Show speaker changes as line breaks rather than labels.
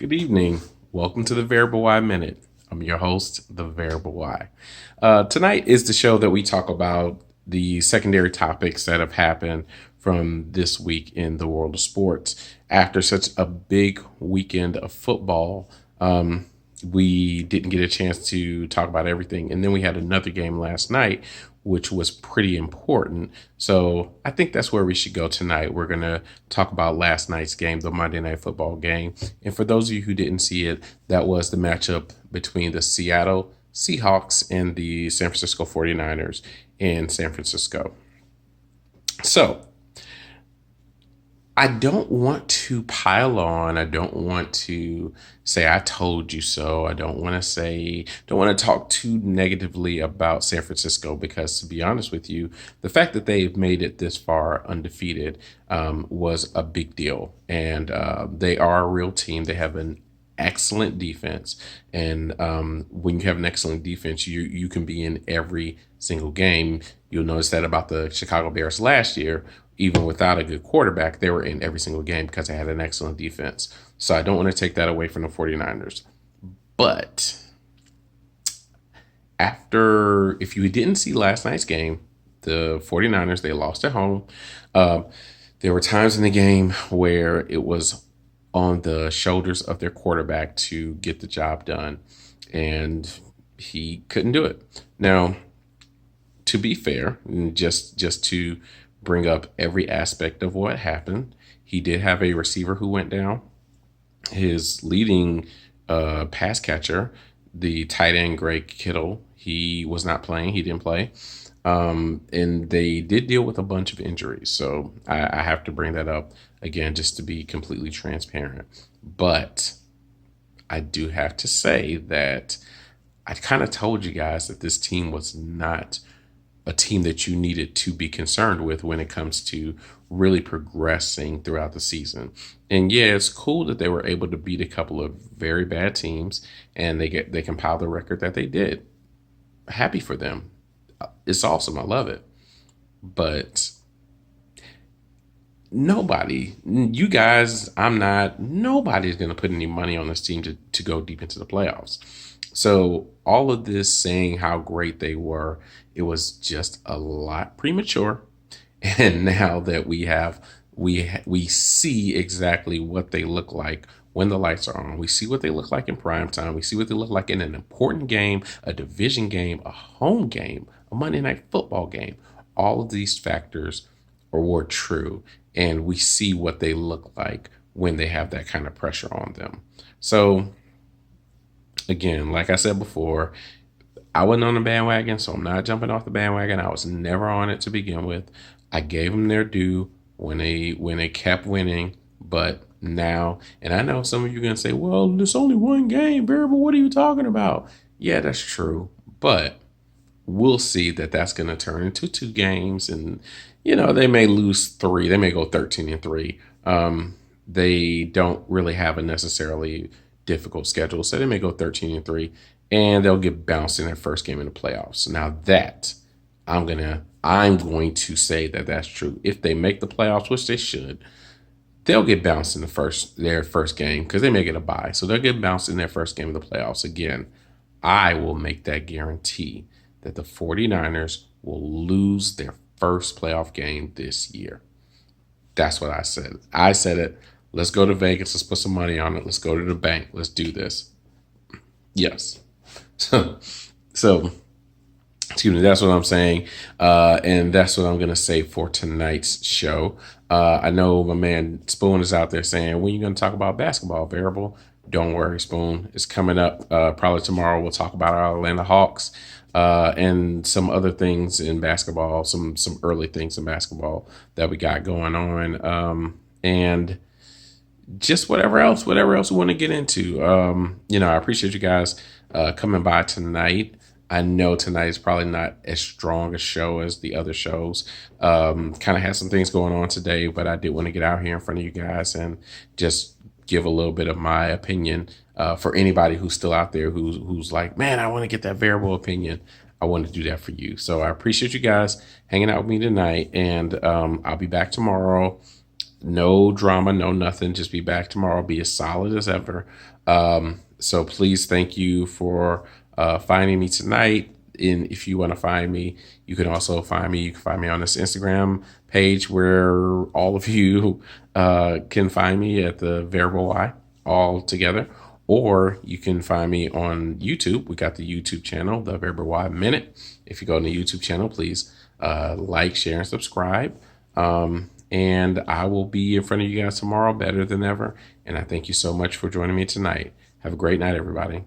Good evening. Welcome to the Variable Y Minute. I'm your host, the Variable Y. Tonight is the show that we talk about the secondary topics that have happened from this week in the world of sports. After such a big weekend of football, we didn't get a chance to talk about everything. And then we had another game last night, which was pretty important. So I think that's where we should go tonight. We're going to talk about last night's game, the Monday Night Football game. And for those of you who didn't see it, that was the matchup between the Seattle Seahawks and the San Francisco 49ers in San Francisco. So I don't want to pile on. I don't want to say I told you so. I don't want to talk too negatively about San Francisco because, to be honest with you, the fact that they've made it this far undefeated was a big deal. And they are a real team. They have an excellent defense. And when you have an excellent defense, you can be in every single game. You'll notice that about the Chicago Bears last year. Even without a good quarterback, they were in every single game because they had an excellent defense. So I don't want to take that away from the 49ers. But if you didn't see last night's game, the 49ers, they lost at home. There were times in the game where it was on the shoulders of their quarterback to get the job done, and he couldn't do it. Now, to be fair, just to bring up every aspect of what happened, he did have a receiver who went down. His leading pass catcher, the tight end Greg Kittle, he was not playing. He didn't play. And they did deal with a bunch of injuries. So I have to bring that up again, just to be completely transparent. But I do have to say that I kind of told you guys that this team was not a team that you needed to be concerned with when it comes to really progressing throughout the season. And yeah, it's cool that they were able to beat a couple of very bad teams and they compiled the record that they did. Happy for them. It's awesome. I love it. But you guys, nobody's going to put any money on this team to go deep into the playoffs. So all of this saying how great they were, it was just a lot premature. And now that we see exactly what they look like when the lights are on. We see what they look like in prime time. We see what they look like in an important game, a division game, a home game, a Monday Night Football game. All of these factors were true. And we see what they look like when they have that kind of pressure on them. So again, like I said before, I wasn't on the bandwagon, so I'm not jumping off the bandwagon. I was never on it to begin with. I gave them their due when they kept winning, but now, and I know some of you are going to say, well, there's only one game, Variable, what are you talking about? Yeah, that's true, but we'll see that that's going to turn into 2 games, and they may lose 3. They may go 13-3. They don't really have a necessarily difficult schedule, so they may go 13-3, and they'll get bounced in their first game in the playoffs. Now that I'm going to say that that's true. If they make the playoffs, which they should, they'll get bounced in their first game because they may get a bye, so they'll get bounced in their first game of the playoffs again. I will make that guarantee that the 49ers will lose their first playoff game this year. That's what I said. I said it. Let's go to Vegas. Let's put some money on it. Let's go to the bank. Let's do this. Yes. So excuse me, that's what I'm saying. And that's what I'm going to say for tonight's show. I know my man Spoon is out there saying, when are you going to talk about basketball, Variable? Don't worry, Spoon. It's coming up probably tomorrow. We'll talk about our Atlanta Hawks and some other things in basketball, some early things in basketball that we got going on. And just whatever else we want to get into. I appreciate you guys coming by tonight. I know tonight is probably not as strong a show as the other shows. Kind of had some things going on today, but I did want to get out here in front of you guys and just give a little bit of my opinion for anybody who's still out there who's like, man, I want to get that Variable opinion. I want to do that for you. So I appreciate you guys hanging out with me tonight, and I'll be back tomorrow. No drama, no nothing. Just be back tomorrow. Be as solid as ever. So please, thank you for finding me tonight. And if you want to find me, you can also find me. You can find me on this Instagram page where all of you can find me at the Variable Y all together. Or you can find me on YouTube. We got the YouTube channel, the Variable Y Minute. If you go on the YouTube channel, please like, share, and subscribe. And I will be in front of you guys tomorrow better than ever. And I thank you so much for joining me tonight. Have a great night, everybody.